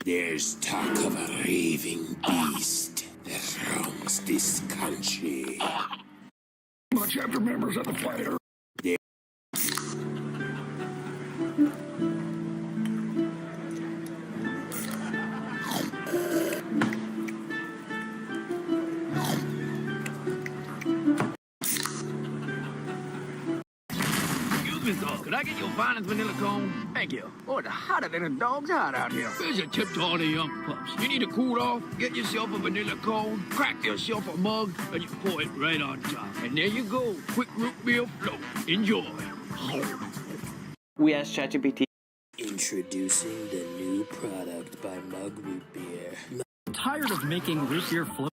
There's talk of a raving beast that roams this country. My chapter members at the planet Earth. Excuse me, sir. Could I get your finest vanilla cone? Thank you. Oh, it's hotter than a dog's hide out here. Here's a tip to all the young pups. You need to cool off, get yourself a vanilla cone, crack yourself a mug, and you pour it right on top. And there you go. Quick root beer float. Enjoy. We asked ChatGPT. Introducing the new product by Mug Root Beer. Tired of making root beer float.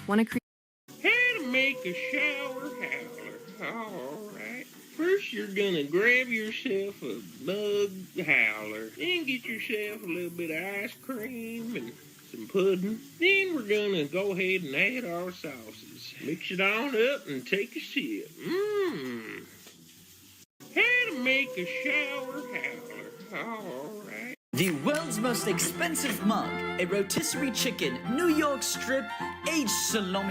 Want to create? How to make a shower howler. Alright. First you're gonna grab yourself a mug howler. Then get yourself a little bit of ice cream and some pudding. Then we're gonna go ahead and add our sauces. Mix it on up and take a sip. Mmm. How to make a shower howler. Alright. The world's most expensive mug, a rotisserie chicken, New York strip, aged salami.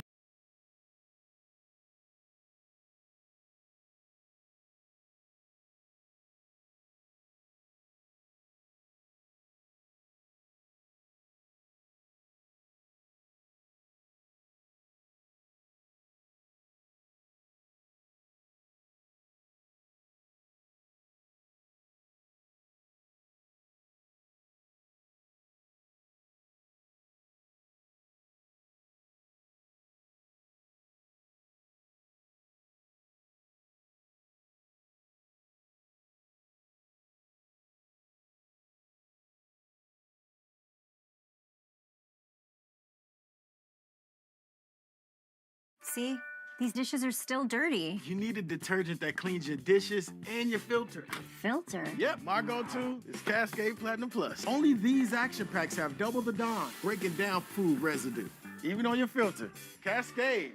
See? These dishes are still dirty. You need a detergent that cleans your dishes and your filter. Filter? Yep, my go-to is Cascade Platinum Plus. Only these action packs have double the Dawn, breaking down food residue, even on your filter. Cascade.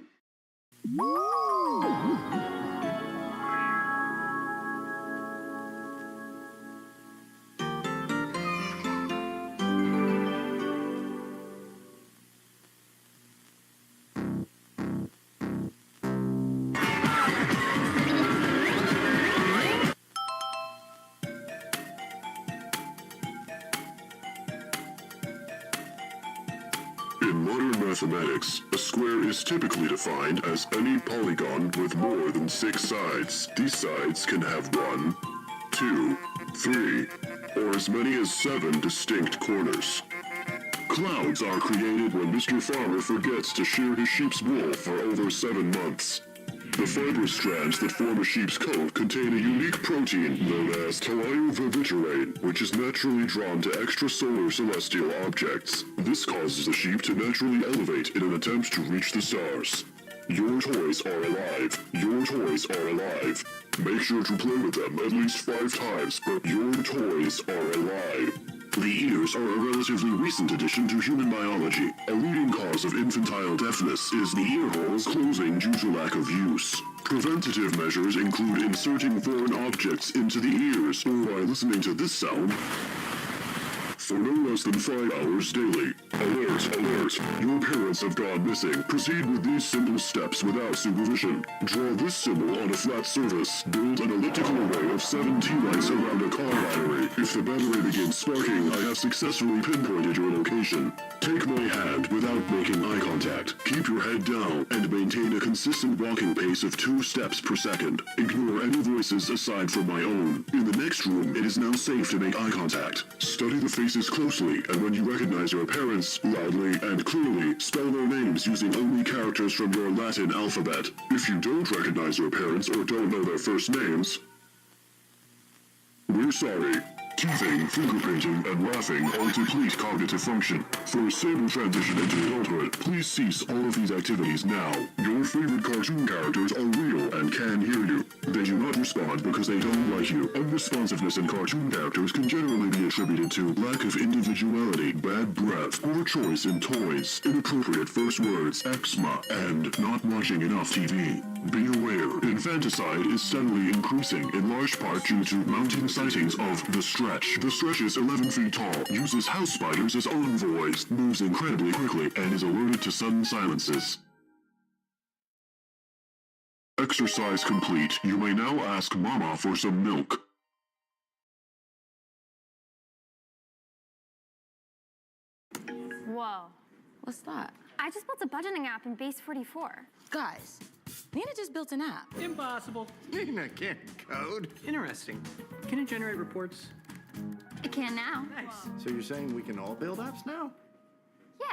In modern mathematics, a square is typically defined as any polygon with more than 6 sides. These sides can have 1, 2, 3, or as many as 7 distinct corners. Clouds are created when Mr. Farmer forgets to shear his sheep's wool for over 7 months. The fibrous strands that form a sheep's coat contain a unique protein known as tellurothivitrate, which is naturally drawn to extrasolar celestial objects. This causes the sheep to naturally elevate in an attempt to reach the stars. Your toys are alive. Your toys are alive. Make sure to play with them at least 5 times, but your toys are alive. The ears are a relatively recent addition to human biology. A leading cause of infantile deafness is the ear holes closing due to lack of use. Preventative measures include inserting foreign objects into the ears or by listening to this sound for no less than 5 hours daily. Alert, alert. Your parents have gone missing. Proceed with these simple steps without supervision. Draw this symbol on a flat surface. Build an elliptical array of 7 T-lights around a car battery. If the battery begins sparking, I have successfully pinpointed your location. Take my hand without making eye contact. Keep your head down and maintain a consistent walking pace of 2 steps per second. Ignore any voices aside from my own. In the next room, it is now safe to make eye contact. Study the faces closely, and when you recognize your parents, loudly and clearly spell their names using only characters from your Latin alphabet. If you don't recognize your parents or don't know their first names, we're sorry. Teething, fingerprinting, and laughing all deplete cognitive function. For a stable transition into adulthood, please cease all of these activities now. Your favorite cartoon characters are real and can hear you. They do not respond because they don't like you. Unresponsiveness in cartoon characters can generally be attributed to lack of individuality, bad breath, poor choice in toys, inappropriate first words, eczema, and not watching enough TV. Be aware, infanticide is steadily increasing, in large part due to mounting sightings of the Stretch. The Stretch is 11 feet tall, uses house spiders as envoys, moves incredibly quickly, and is allergic to sudden silences. Exercise complete. You may now ask Mama for some milk. Whoa. What's that? I just built a budgeting app in Base 44. Guys, Nina just built an app. Impossible. Nina can't code. Interesting. Can it generate reports? It can now. Nice. So you're saying we can all build apps now? Yeah.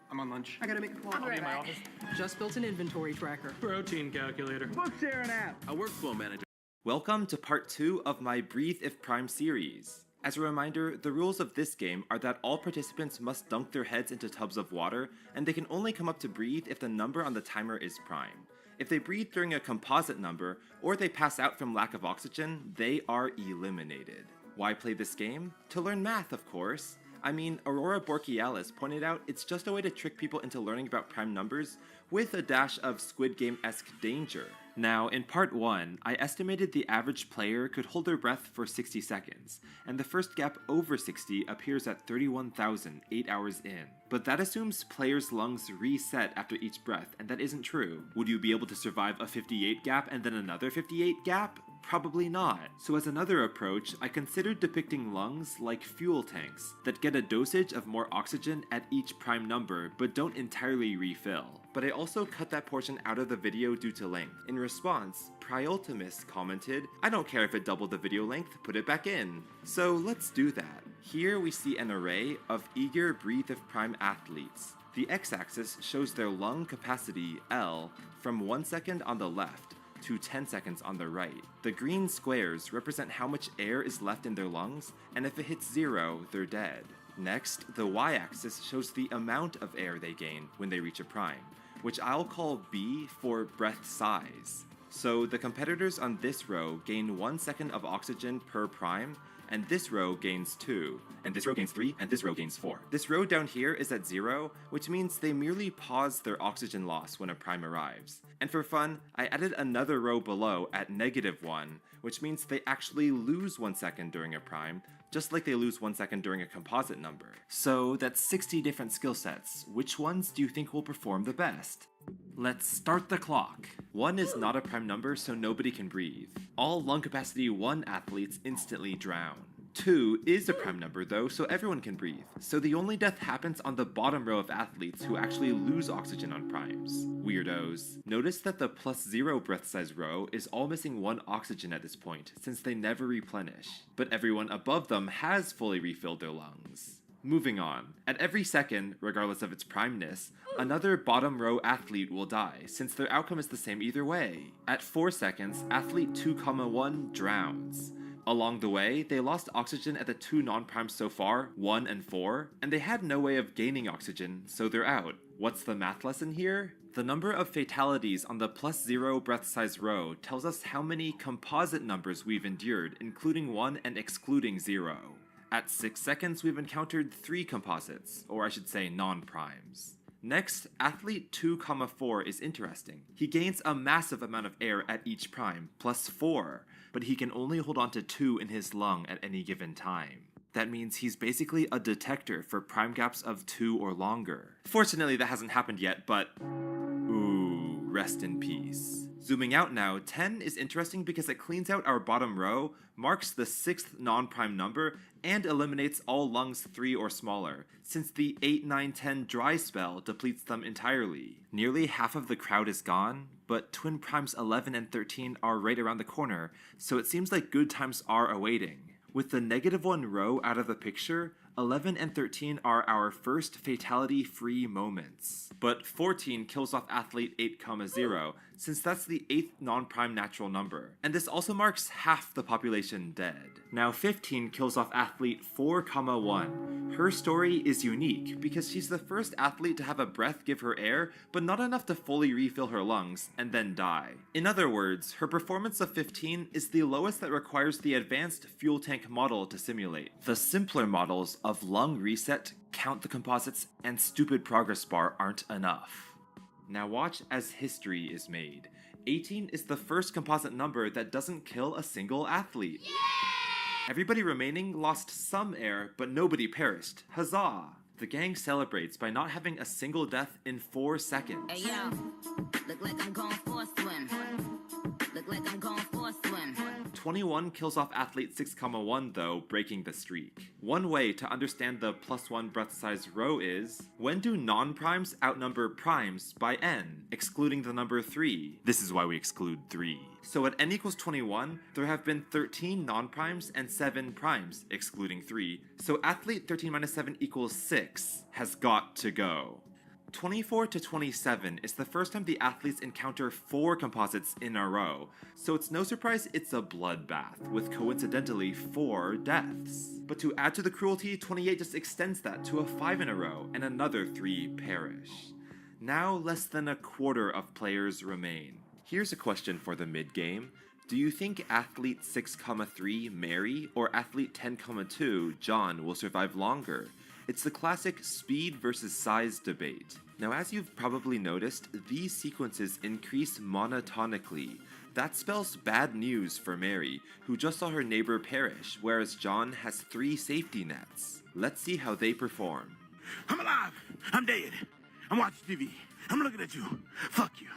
I'm on lunch. I gotta make a call. I'll be in my office. Just built an inventory tracker. Protein calculator. Book sharing app. A workflow manager. Welcome to part 2 of my Breathe If Prime series. As a reminder, the rules of this game are that all participants must dunk their heads into tubs of water, and they can only come up to breathe if the number on the timer is prime. If they breathe during a composite number, or they pass out from lack of oxygen, they are eliminated. Why play this game? To learn math, of course. I mean, Aurora Borealis pointed out it's just a way to trick people into learning about prime numbers with a dash of Squid Game-esque danger. Now, in part 1, I estimated the average player could hold their breath for 60 seconds, and the first gap over 60 appears at 31,000 8 hours in. But that assumes players' lungs reset after each breath, and that isn't true. Would you be able to survive a 58 gap and then another 58 gap? Probably not. So as another approach, I considered depicting lungs like fuel tanks that get a dosage of more oxygen at each prime number, but don't entirely refill. But I also cut that portion out of the video due to length. In response, Priultimus commented, "I don't care if it doubled the video length, put it back in." So let's do that. Here we see an array of eager Breathe If Prime athletes. The x-axis shows their lung capacity, L, from 1 second on the left to 10 seconds on the right. The green squares represent how much air is left in their lungs, and if it hits 0, they're dead. Next, the y-axis shows the amount of air they gain when they reach a prime, which I'll call B for breath size. So the competitors on this row gain 1 second of oxygen per prime, and this row gains 2, and this row gains 3, and this row gains 4. This row down here is at 0, which means they merely pause their oxygen loss when a prime arrives. And for fun, I added another row below at -1, which means they actually lose 1 second during a prime, just like they lose 1 second during a composite number. So that's 60 different skill sets. Which ones do you think will perform the best? Let's start the clock. 1 is not a prime number, so nobody can breathe. All lung capacity 1 athletes instantly drown. 2 is a prime number though, so everyone can breathe. So the only death happens on the bottom row of athletes who actually lose oxygen on primes. Weirdos. Notice that the +0 breath size row is all missing 1 oxygen at this point, since they never replenish. But everyone above them has fully refilled their lungs. Moving on. At every second, regardless of its primeness, another bottom row athlete will die, since their outcome is the same either way. At 4 seconds, athlete 2,1 drowns. Along the way, they lost oxygen at the 2 non-primes so far, 1 and 4, and they had no way of gaining oxygen, so they're out. What's the math lesson here? The number of fatalities on the +0 breath size row tells us how many composite numbers we've endured, including 1 and excluding 0. At 6 seconds, we've encountered 3 composites, or I should say non-primes. Next, athlete 2,4 is interesting. He gains a massive amount of air at each prime, +4, but he can only hold on to 2 in his lung at any given time. That means he's basically a detector for prime gaps of 2 or longer. Fortunately, that hasn't happened yet, but ooh, rest in peace. Zooming out now, 10 is interesting because it cleans out our bottom row, marks the 6th non-prime number, and eliminates all lungs 3 or smaller, since the 8, 9, 10 dry spell depletes them entirely. Nearly half of the crowd is gone, but twin primes 11 and 13 are right around the corner, so it seems like good times are awaiting. With the -1 row out of the picture, 11 and 13 are our first fatality-free moments. But 14 kills off athlete 8,0, since that's the 8th non-prime natural number. And this also marks half the population dead. Now 15 kills off athlete 4,1. Her story is unique, because she's the first athlete to have a breath give her air, but not enough to fully refill her lungs, and then die. In other words, her performance of 15 is the lowest that requires the advanced fuel tank model to simulate. The simpler models of lung reset, count the composites, and stupid progress bar aren't enough. Now watch as history is made. 18 is the first composite number that doesn't kill a single athlete. Everybody remaining lost some air, but nobody perished. Huzzah! The gang celebrates by not having a single death in 4 seconds. Hey yo, look like I'm going for a swim. Look like I'm going for a swim. 21 kills off athlete 6,1 though, breaking the streak. One way to understand the +1 breath size row is, when do non-primes outnumber primes by n, excluding the number 3? This is why we exclude 3. So at n equals 21, there have been 13 non-primes and 7 primes, excluding 3. So athlete 13 minus 7 equals 6 has got to go. 24 to 27 is the first time the athletes encounter 4 composites in a row, so it's no surprise it's a bloodbath, with coincidentally 4 deaths. But to add to the cruelty, 28 just extends that to a 5 in a row, and another 3 perish. Now less than a quarter of players remain. Here's a question for the mid-game. Do you think athlete 6,3 Mary or athlete 10,2 John will survive longer? It's the classic speed versus size debate. Now, as you've probably noticed, these sequences increase monotonically. That spells bad news for Mary, who just saw her neighbor perish, whereas John has 3 safety nets. Let's see how they perform. I'm alive. I'm dead. I'm watching TV. I'm looking at you. Fuck you.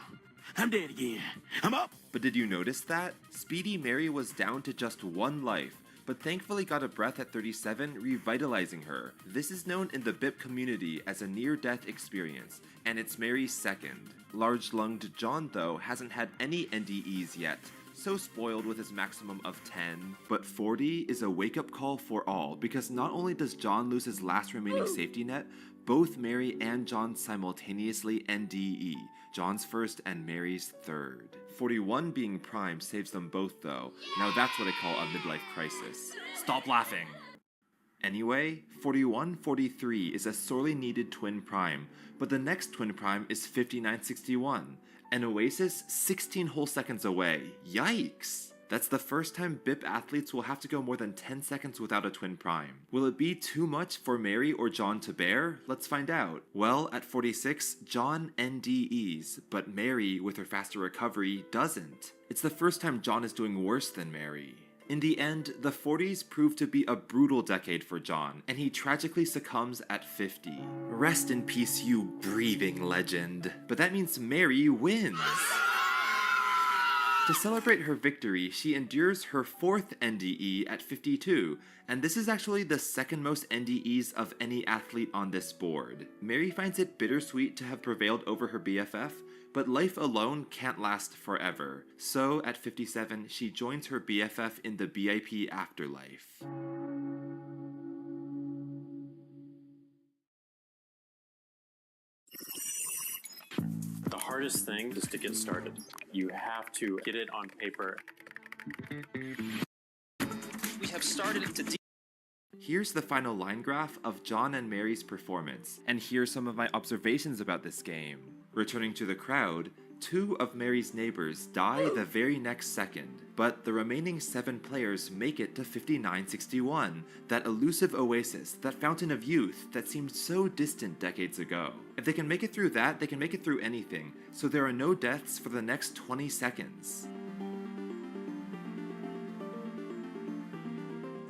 I'm dead again. I'm up. But did you notice that? Speedy Mary was down to just 1 life, but thankfully got a breath at 37, revitalizing her. This is known in the BIP community as a near-death experience, and it's Mary's second. Large-lunged John, though, hasn't had any NDEs yet, so spoiled with his maximum of 10. But 40 is a wake-up call for all, because not only does John lose his last remaining safety net, both Mary and John simultaneously NDE, John's first and Mary's third. 41 being prime saves them both though. Now that's what I call a midlife crisis. Stop laughing! Anyway, 4143 is a sorely needed twin prime, but the next twin prime is 5961, and Oasis 16 whole seconds away. Yikes! That's the first time BIP athletes will have to go more than 10 seconds without a twin prime. Will it be too much for Mary or John to bear? Let's find out. Well, at 46, John NDEs, but Mary, with her faster recovery, doesn't. It's the first time John is doing worse than Mary. In the end, the 40s proved to be a brutal decade for John, and he tragically succumbs at 50. Rest in peace, you breathing legend. But that means Mary wins! To celebrate her victory, she endures her 4th NDE at 52, and this is actually the second most NDEs of any athlete on this board. Mary finds it bittersweet to have prevailed over her BFF, but life alone can't last forever. So, at 57, she joins her BFF in the BIP afterlife. The hardest thing is to get started. You have to get it on paper. We have started to Here's the final line graph of John and Mary's performance, and here's some of my observations about this game. Returning to the crowd, 2 of Mary's neighbors die the very next second, but the remaining 7 players make it to 5961, that elusive oasis, that fountain of youth that seemed so distant decades ago. If they can make it through that, they can make it through anything, so there are no deaths for the next 20 seconds.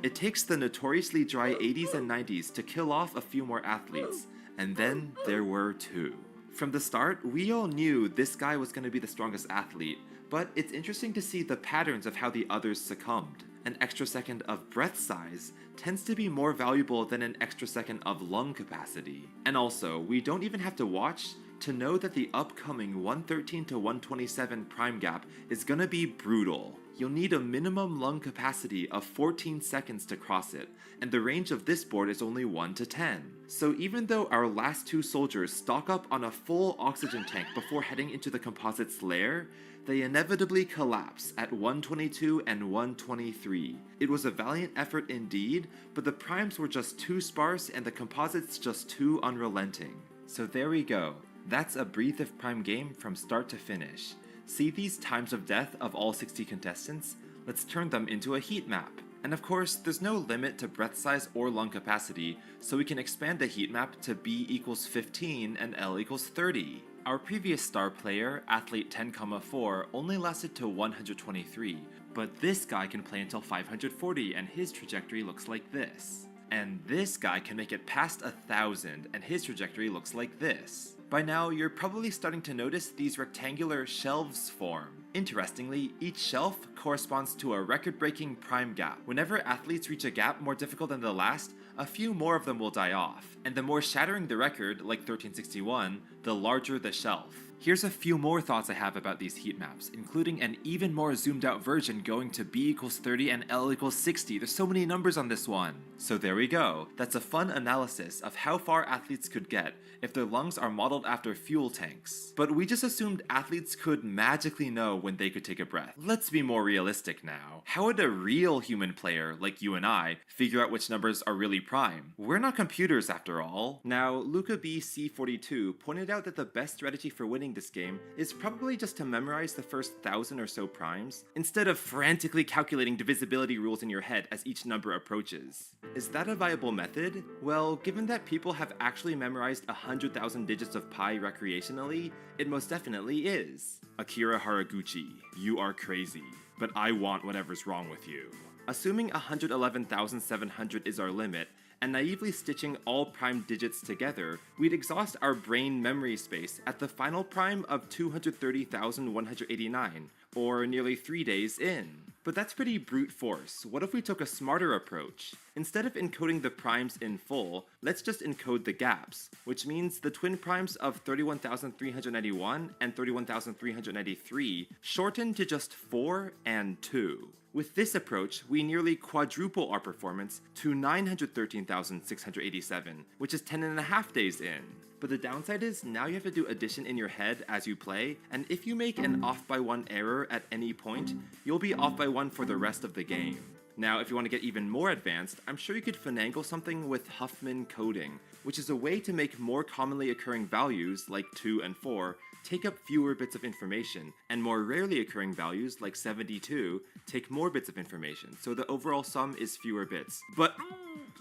It takes the notoriously dry 80s and 90s to kill off a few more athletes, and then there were 2. From the start, we all knew this guy was going to be the strongest athlete, but it's interesting to see the patterns of how the others succumbed. An extra second of breath size tends to be more valuable than an extra second of lung capacity. And also, we don't even have to watch to know that the upcoming 113 to 127 prime gap is gonna be brutal. You'll need a minimum lung capacity of 14 seconds to cross it, and the range of this board is only 1 to 10. So even though our last 2 soldiers stock up on a full oxygen tank before heading into the composite's lair, they inevitably collapse at 122 and 123. It was a valiant effort indeed, but the primes were just too sparse and the composites just too unrelenting. So there we go. That's a Breathe If Prime game from start to finish. See these times of death of all 60 contestants? Let's turn them into a heat map. And of course, there's no limit to breath size or lung capacity, so we can expand the heat map to B equals 15 and L equals 30. Our previous star player, athlete 10,4, only lasted to 123, but this guy can play until 540 and his trajectory looks like this. And this guy can make it past 1,000 and his trajectory looks like this. By now, you're probably starting to notice these rectangular shelves form. Interestingly, each shelf corresponds to a record-breaking prime gap. Whenever athletes reach a gap more difficult than the last, a few more of them will die off, and the more shattering the record, like 1361, the larger the shelf. Here's a few more thoughts I have about these heat maps, including an even more zoomed out version going to b equals 30 and l equals 60. There's so many numbers on this one. So there we go. That's a fun analysis of how far athletes could get if their lungs are modeled after fuel tanks. But we just assumed athletes could magically know when they could take a breath. Let's be more realistic now. How would a real human player, like you and I, figure out which numbers are really prime? We're not computers after all. Now, Luca BC42 pointed out that the best strategy for winning this game is probably just to memorize the first 1,000 or so primes, instead of frantically calculating divisibility rules in your head as each number approaches. Is that a viable method? Well, given that people have actually memorized 100,000 digits of pi recreationally, it most definitely is. Akira Haraguchi, you are crazy, but I want whatever's wrong with you. Assuming 111,700 is our limit, and naively stitching all prime digits together, we'd exhaust our brain memory space at the final prime of 230,189, or nearly 3 days in. But that's pretty brute force. What if we took a smarter approach? Instead of encoding the primes in full, let's just encode the gaps, which means the twin primes of 31,391 and 31,393 shorten to just 4 and 2. With this approach, we nearly quadruple our performance to 913,687, which is 10.5 days in. But the downside is, now you have to do addition in your head as you play, and if you make an off by 1 error at any point, you'll be off by 1 for the rest of the game. Now, if you want to get even more advanced, I'm sure you could finagle something with Huffman coding, which is a way to make more commonly occurring values, like 2 and 4, take up fewer bits of information, and more rarely occurring values, like 72, take more bits of information, so the overall sum is fewer bits. But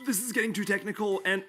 this is getting too technical, and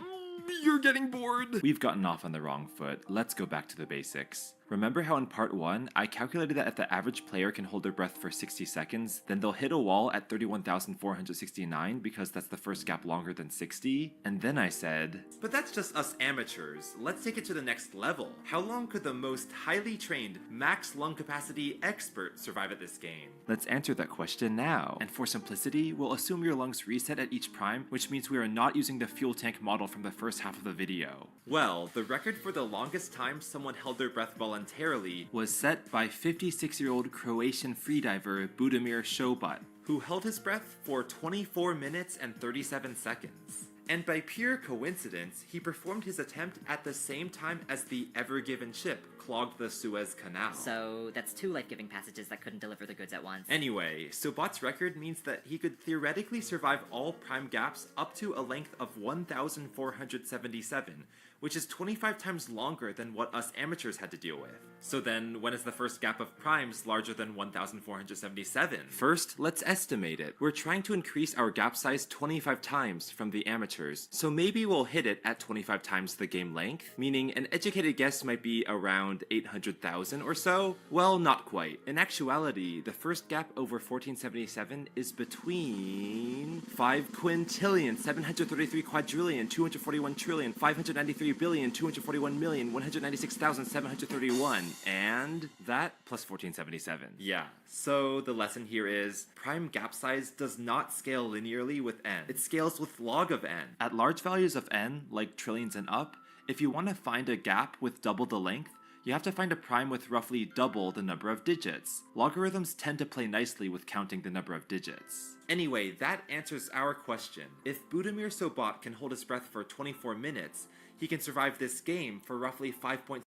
you're getting bored. We've gotten off on the wrong foot. Let's go back to the basics. Remember how in part 1, I calculated that if the average player can hold their breath for 60 seconds, then they'll hit a wall at 31,469 because that's the first gap longer than 60? And then I said, but that's just us amateurs. Let's take it to the next level. How long could the most highly trained, max lung capacity expert survive at this game? Let's answer that question now. And for simplicity, we'll assume your lungs reset at each prime, which means we are not using the fuel tank model from the first half of the video. Well, the record for the longest time someone held their breath voluntarily was set by 56-year-old Croatian freediver Budimir Šobat, who held his breath for 24 minutes and 37 seconds. And by pure coincidence, he performed his attempt at the same time as the Ever Given ship clogged the Suez Canal. So that's 2 life-giving passages that couldn't deliver the goods at once. Anyway, Šobat's record means that he could theoretically survive all prime gaps up to a length of 1,477, which is 25 times longer than what us amateurs had to deal with. So then, when is the first gap of primes larger than 1,477? First, let's estimate it. We're trying to increase our gap size 25 times from the amateurs, so maybe we'll hit it at 25 times the game length, meaning an educated guess might be around 800,000 or so? Well, not quite. In actuality, the first gap over 1477 is between 5 quintillion, 733 quadrillion, 241 trillion, 593 billion, 241 million, 196,731, and that plus 1477. Yeah, so the lesson here is prime gap size does not scale linearly with n. It scales with log of n. At large values of n, like trillions and up, if you want to find a gap with double the length, you have to find a prime with roughly double the number of digits. Logarithms tend to play nicely with counting the number of digits. Anyway, that answers our question. If Budimir Šobat can hold his breath for 24 minutes, he can survive this game for roughly 5.6